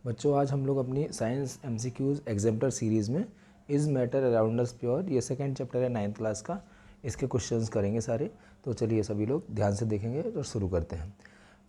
बच्चों आज हम लोग अपनी साइंस एमसीक्यूज एग्जाम्पलर सीरीज़ में is matter around us pure, ये सेकंड चैप्टर है 9th क्लास का। इसके क्वेश्चंस करेंगे सारे। तो चलिए सभी लोग ध्यान से देखेंगे और शुरू करते हैं।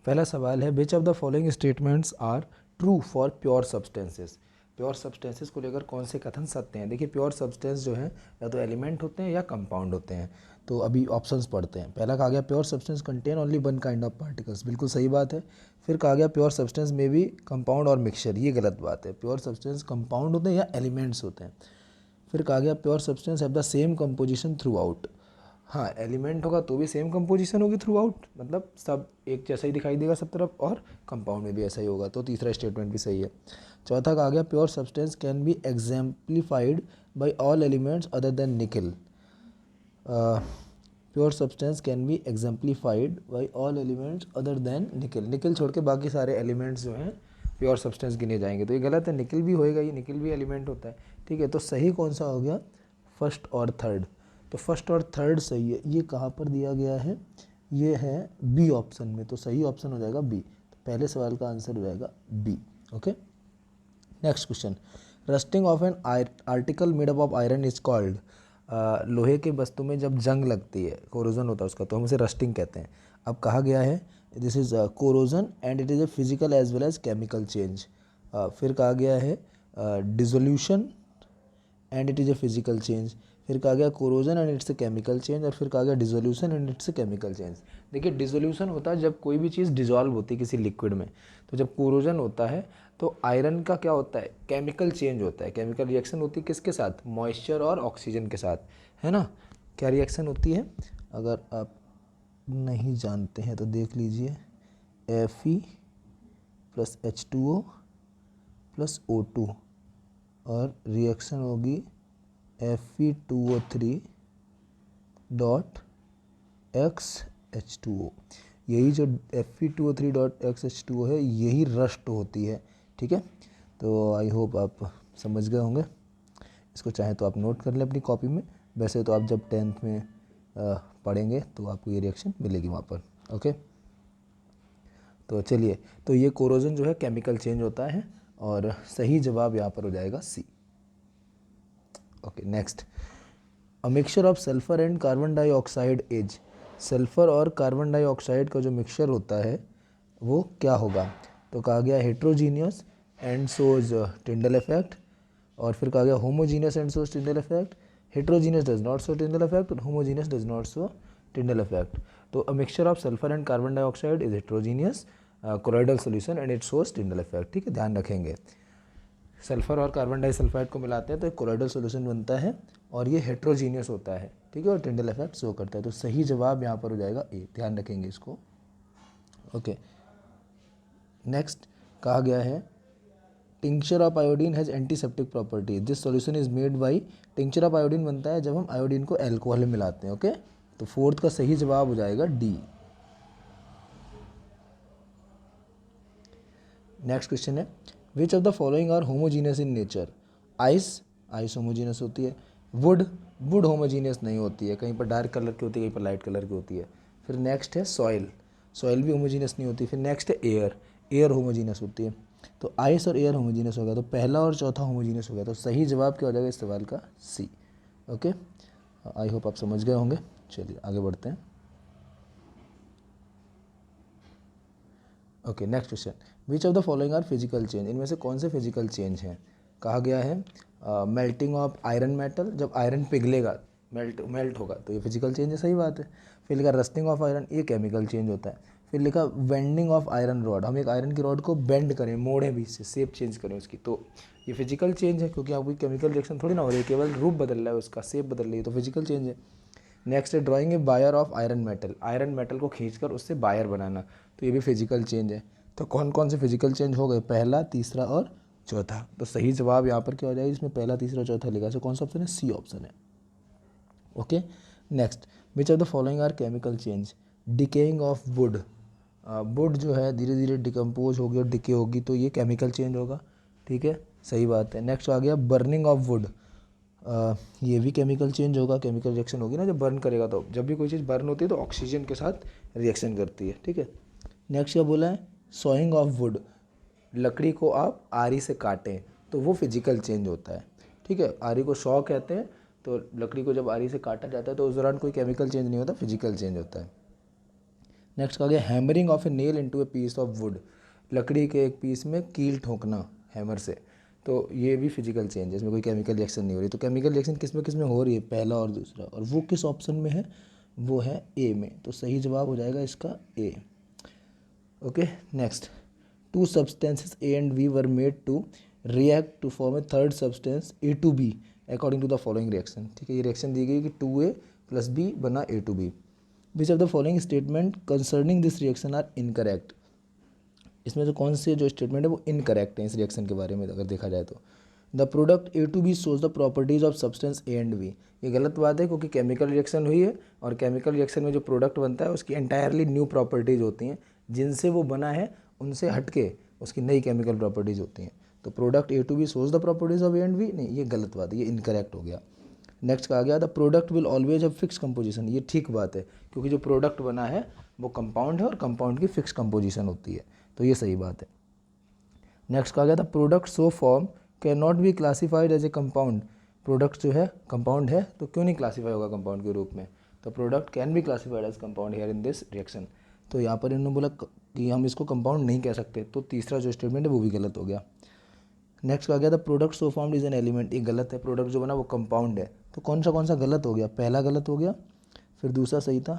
पहला सवाल है, which of the following statements are true for pure substances. Pure substances को लेकर कौन से कथन सत्य हैं। देखिए प्योर सब्सटेंस जो है या तो एलिमेंट होते हैं या कंपाउंड होते हैं। तो अभी ऑप्शंस पढ़ते हैं। पहला कहा गया pure substance contain only one kind of particles, बिल्कुल सही बात है। फिर कहा गया प्योर सब्सटेंस में भी कंपाउंड और मिक्सचर, ये गलत बात है। प्योर सब्सटेंस कंपाउंड होते हैं या एलिमेंट्स होते हैं। फिर कहा गया pure substance have the same composition through out. हाँ, एलिमेंट होगा तो भी सेम कंपोजिशन होगी थ्रू आउट, मतलब सब एक जैसा ही दिखाई देगा सब तरफ, और कंपाउंड में भी ऐसा ही होगा। तो तीसरा स्टेटमेंट भी सही है। चौथा कहा गया pure substance can be exemplified by all elements other than nickel. Pure substance can be exemplified by all elements other than nickel. Nickel छोड़ के बाकी सारे एलिमेंट्स जो हैं प्योर सब्सटेंस गिने जाएंगे। तो ये गलत है, निकल भी होएगा, ये निकल भी एलिमेंट होता है। ठीक है, तो सही कौन सा हो गया, फर्स्ट और थर्ड। तो फर्स्ट और थर्ड सही है। ये कहाँ पर दिया गया है, ये है बी ऑप्शन में। तो सही ऑप्शन हो जाएगा बी। तो पहले सवाल का आंसर हो जाएगा B. Okay, next question, rusting of an article made up of iron is called. लोहे के वस्तु में जब जंग लगती है, कोरोजन होता है उसका, तो हम उसे रस्टिंग कहते हैं। अब कहा गया है this is corrosion and it is a physical as well as chemical change. फिर कहा गया है dissolution and it is a physical change. फिर कहा गया corrosion and it's a chemical change, और फिर कहा गया dissolution and it's a chemical change. देखिए डिसोल्यूशन होता है जब कोई भी चीज़ डिजॉल्व होती है किसी लिक्विड में। तो जब कोरोजन होता है तो आयरन का क्या होता है, केमिकल चेंज होता है। केमिकल रिएक्शन होती है किसके साथ, मॉइस्चर और ऑक्सीजन के साथ, है ना। क्या रिएक्शन होती है, अगर आप नहीं जानते हैं तो देख लीजिए, Fe plus H2O plus O2, और रिएक्शन होगी Fe2O3 डॉट XH2O। यही जो Fe2O3 डॉट XH2O है, यही रस्ट होती है। ठीक है, तो आई होप आप समझ गए होंगे। इसको चाहे तो आप नोट कर लें अपनी कॉपी में। वैसे तो आप जब 10th में पढ़ेंगे तो आपको ये रिएक्शन मिलेगी वहाँ पर। ओके, तो चलिए, तो ये कोरोजन जो है केमिकल चेंज होता है, और सही जवाब यहाँ पर हो जाएगा C. Okay, next, a mixture of sulphur and carbon dioxide is. Sulphur और कार्बन डाइऑक्साइड का जो मिक्सचर होता है वो क्या होगा। तो कहा गया heterogeneous and shows Tyndall effect, और फिर कहा गया homogeneous and shows Tyndall effect, heterogeneous does not show Tyndall effect, और homogeneous does not show Tyndall effect. तो a mixture of sulphur and carbon dioxide is heterogeneous colloidal solution and it shows Tyndall effect. ठीक है, ध्यान रखेंगे। Sulphur और carbon disulphide को मिलाते हैं तो एक कोलॉइडल सॉल्यूशन बनता है, और ये हेट्रोजीनियस होता है। ठीक है, और टिंडल इफेक्ट शो करता है। तो सही जवाब यहाँ पर हो जाएगा ए, ध्यान रखेंगे इसको। ओके, नेक्स्ट कहा गया है tincture of iodine has antiseptic property, this solution is made by. Tincture of iodine बनता है जब हम आयोडीन को एल्कोहल में मिलाते हैं। ओके, तो फोर्थ का सही जवाब हो जाएगा डी। नेक्स्ट क्वेश्चन है, which of the following are homogeneous in nature. Ice, ice homogeneous होती है। वुड, वुड होमोजीनियस नहीं होती है, कहीं पर डार्क कलर की होती है, कहीं पर लाइट कलर की होती है। फिर नेक्स्ट है सॉइल, सॉइल भी होमोजीनियस नहीं होती। फिर नेक्स्ट है एयर, एयर होमोजीनियस होती है। तो आइस और एयर होमोजीनियस हो गया, तो पहला और चौथा होमोजीनियस हो गया। तो सही जवाब क्या हो जाएगा इस सवाल का, सी। ओके, आई होप आप समझ गए होंगे। चलिए आगे बढ़ते हैं। Okay, next question, which of the following are physical change. इनमें से कौन से फिजिकल चेंज हैं। कहा गया है मेल्टिंग ऑफ आयरन मेटल, जब आयरन पिघलेगा, मेल्ट होगा, तो ये फिजिकल चेंज है, सही बात है। फिर लिखा रस्टिंग ऑफ आयरन, ये केमिकल चेंज होता है। फिर लिखा बेंडिंग ऑफ आयरन रॉड, हम एक आयरन की रॉड को बेंड करें, मोड़ें बीच से, शेप चेंज करें उसकी, तो ये फिजिकल चेंज है, क्योंकि आपकी केमिकल रिएक्शन थोड़ी ना हो रही है, केवल रूप बदल रहा है, उसका शेप बदल रही है, तो फिजिकल चेंज है। नेक्स्ट है drawing a wire of iron metal, iron metal को खींचकर उससे बायर बनाना, तो ये भी फिजिकल चेंज है। तो कौन कौन से फिजिकल चेंज हो गए, पहला, तीसरा और चौथा। तो सही जवाब यहाँ पर क्या हो जाएगा, इसमें पहला, तीसरा, चौथा लिखा है, कौन सा ऑप्शन है, सी ऑप्शन है। Okay, next, which of the following are chemical change. Decaying of wood, wood जो है धीरे धीरे डिकम्पोज होगी और डिके होगी, तो ये केमिकल चेंज होगा। ठीक है, सही बात है। नेक्स्ट आ गया बर्निंग ऑफ वुड, ये भी केमिकल चेंज होगा, केमिकल रिएक्शन होगी ना जब बर्न करेगा। तो जब भी कोई चीज़ बर्न होती है तो ऑक्सीजन के साथ रिएक्शन करती है। ठीक है, नेक्स्ट क्या बोला है, सॉइंग ऑफ वुड, लकड़ी को आप आरी से काटें तो वो फिजिकल चेंज होता है, ठीक है। आरी को शॉ कहते हैं, तो लकड़ी को जब आरी से काटा जाता है तो उस दौरान कोई केमिकल चेंज नहीं होता, फिजिकल चेंज होता है। नेक्स्ट कहा गया hammering of a nail into a piece of wood, लकड़ी के एक पीस में कील ठोकना हैमर से, तो ये भी फिजिकल चेंज है, इसमें कोई केमिकल रिएक्शन नहीं हो रही। तो केमिकल रिएक्शन किस में हो रही है, पहला और दूसरा, और वो किस ऑप्शन में है, वो है ए में। तो सही जवाब हो जाएगा इसका A. Okay next, two substances A and B were made to react to form a third substance A two B according to the following reaction, ठीक है। ये रिएक्शन दी गई कि 2A + B बना A2B। Which of the following statement concerning this reaction are incorrect, इसमें जो कौन से जो स्टेटमेंट है वो इनकरेक्ट है इस रिएक्शन के बारे में अगर देखा जाए तो। The product A2B shows the properties of substance A and B, ये गलत बात है क्योंकि केमिकल रिएक्शन हुई है और केमिकल रिएक्शन में जो प्रोडक्ट बनता है उसकी एंटायरली न्यू प्रॉपर्टीज होती हैं, जिनसे वो बना है उनसे हटके उसकी नई केमिकल प्रॉपर्टीज होती हैं। तो product A2B shows the properties of A and B, नहीं ये गलत बात है, ये इनकरेक्ट हो गया। नेक्स्ट कहा गया the product will always have fix composition, ये ठीक बात है क्योंकि जो प्रोडक्ट बना है वो कंपाउंड है और कंपाउंड की फिक्स कंपोजिशन होती है, तो ये सही बात है। नेक्स्ट कहा गया था product so form cannot be classified as a compound, product जो है कंपाउंड है तो क्यों नहीं क्लासीफाई होगा कंपाउंड के रूप में, तो product can be classified as compound here in this reaction. तो यहाँ पर इन्होंने बोला कि हम इसको कंपाउंड नहीं कह सकते, तो तीसरा जो स्टेटमेंट है वो भी गलत हो गया। नेक्स्ट कहा गया था product so formed is an element, ये गलत है, प्रोडक्ट जो बना वो कंपाउंड है। तो कौन सा गलत हो गया, पहला गलत हो गया, फिर दूसरा सही था,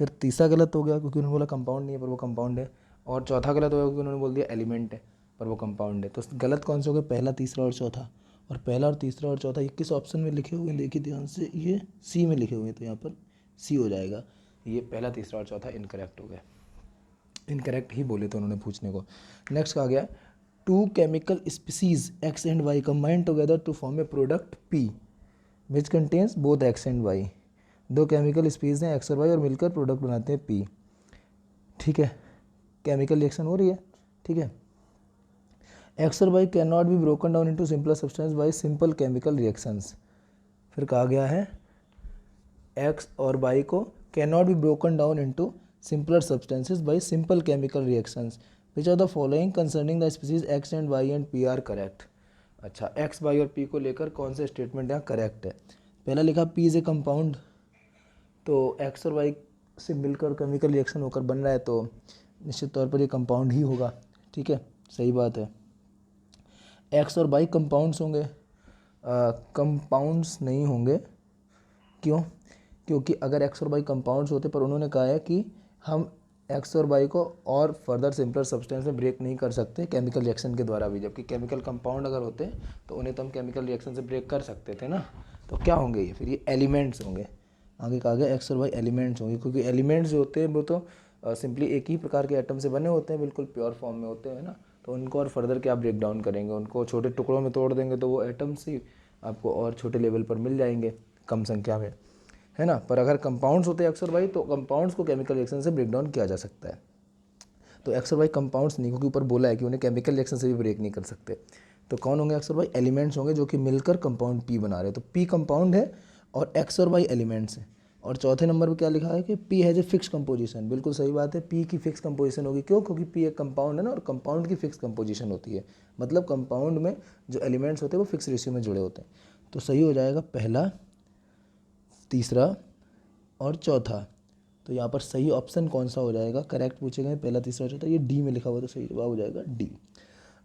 फिर तीसरा गलत हो गया क्योंकि उन्होंने बोला कंपाउंड नहीं है पर वो कंपाउंड है, और चौथा गलत हो गया क्योंकि उन्होंने बोल दिया एलिमेंट है पर वो कंपाउंड है। तो गलत कौन से हो गए, पहला, तीसरा और चौथा। और पहला और तीसरा और चौथा ये किस ऑप्शन में लिखे हुए हैं, देखिए ध्यान से, ये सी में लिखे हुए हैं, तो यहाँ पर सी हो जाएगा। ये पहला, तीसरा और चौथा इनकरेक्ट हो गया, इनकरेक्ट ही बोले थे उन्होंने पूछने को। नेक्स्ट कहा गया two chemical species X and Y combine together to form a product P which contains both X and Y, दो केमिकल स्पीसीज हैं एक्स और वाई और मिलकर प्रोडक्ट बनाते हैं पी, ठीक है। केमिकल रिएक्शन हो रही है, ठीक है। एक्स और Y cannot be broken down into simple substance by simple chemical reactions, फिर कहा गया है एक्स और वाई को cannot be broken down into simpler substances by simple chemical reactions, which are the following concerning the species X and Y and P are correct. अच्छा, X, Y और P को लेकर कौन से statement यहाँ correct है। पहला लिखा पी इज ए कंपाउंड, तो एक्स और वाई से मिलकर केमिकल रिएक्शन होकर बन रहा है तो निश्चित तौर पर ये कंपाउंड ही होगा, ठीक है, सही बात है। एक्स और वाई कंपाउंड्स होंगे, कंपाउंड्स नहीं होंगे, क्यों, क्योंकि अगर एक्स और वाई कंपाउंड्स होते पर उन्होंने कहा है कि हम एक्स और वाई को और फर्दर सिंपलर सब्सटेंस में ब्रेक नहीं कर सकते केमिकल रिएक्शन के द्वारा भी, जबकि केमिकल कंपाउंड अगर होते तो उन्हें तो हम केमिकल रिएक्शन से ब्रेक कर सकते थे ना। तो क्या होंगे ये, फिर ये एलिमेंट्स होंगे। आगे कहा गया एक्स और वाई एलिमेंट्स होंगे, क्योंकि एलिमेंट्स जो होते हैं वो तो सिंपली एक ही प्रकार के एटम से बने होते हैं, बिल्कुल प्योर फॉर्म में होते हैं ना, तो उनको और फर्दर क्या ब्रेक डाउन करेंगे, उनको छोटे टुकड़ों में तोड़ देंगे तो वो एटम्स ही आपको और छोटे लेवल पर मिल जाएंगे कम संख्या में, है ना। पर अगर कंपाउंड्स होते हैं एक्स और वाई तो कंपाउंड्स को केमिकल रिएक्शन से ब्रेक डाउन किया जा सकता है। तो एक्स और वाई कंपाउंड्स नहीं, क्योंकि ऊपर बोला है कि उन्हें केमिकल रिएक्शन से भी ब्रेक नहीं कर सकते। तो कौन होंगे एक्स और वाई, एलिमेंट्स होंगे जो कि मिलकर कंपाउंड पी बना रहे हैं। तो पी कंपाउंड है और एक्स और वाई एलिमेंट्स हैं। और चौथे नंबर पर क्या लिखा है कि P has a fix composition, बिल्कुल सही बात है, पी की फिक्स कंपोजिशन होगी, क्यों, क्योंकि पी एक कंपाउंड है ना, और कंपाउंड की फिक्स कंपोजिशन होती है, मतलब कंपाउंड में जो एलिमेंट्स होते हैं वो फिक्स रेशियो में जुड़े होते हैं। तो सही हो जाएगा पहला, तीसरा और चौथा। तो यहाँ पर सही ऑप्शन कौन सा हो जाएगा, करेक्ट पूछे गए पहला, तीसरा, चौथा, ये डी में लिखा हुआ, तो सही जवाब हो जाएगा डी।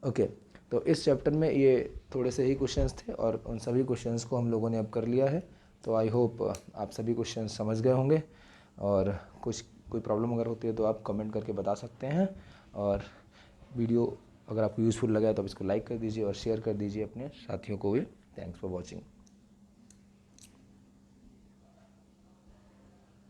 ओके, तो इस चैप्टर में ये थोड़े से ही क्वेश्चंस थे और उन सभी क्वेश्चंस को हम लोगों ने अब कर लिया है। तो आई होप आप सभी क्वेश्चन समझ गए होंगे, और कोई प्रॉब्लम अगर होती है तो आप कमेंट करके बता सकते हैं। और वीडियो अगर आपको यूज़फुल लगा है तो आप इसको लाइक कर दीजिए और शेयर कर दीजिए अपने साथियों को भी। Thanks for watching.